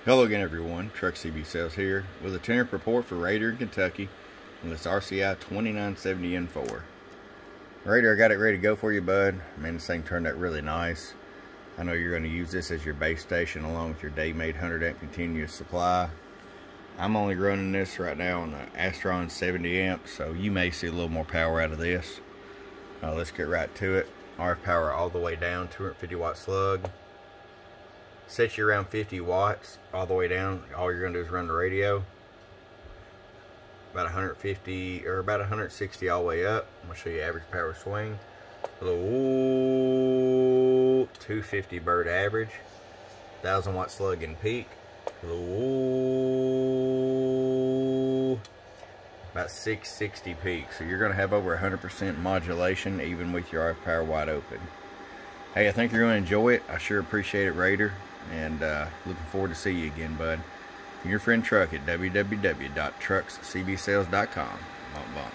Hello again everyone, Truck CB Sales here with a tender report for Raider in Kentucky on this RCI-2970N4. Raider, I got it ready to go for you, bud. Man, this thing turned out really nice. I know you're going to use this as your base station along with your day-made 100 amp continuous supply. I'm only running this right now on the Astron 70 amp, so you may see a little more power out of this. Let's get right to it. RF power all the way down, 250 watt slug. Sets you around 50 watts all the way down. All you're going to do is run the radio. About 150 or about 160 all the way up. I'm going to show you average power swing. A little 250 bird average. 1000 watt slug in peak. A little about 660 peak. So you're going to have over 100% modulation even with your RF power wide open. Hey, I think you're going to enjoy it. I sure appreciate it, Raider. And looking forward to see you again, bud. From your friend Truck at www.truckscbsales.com. Bump, bump.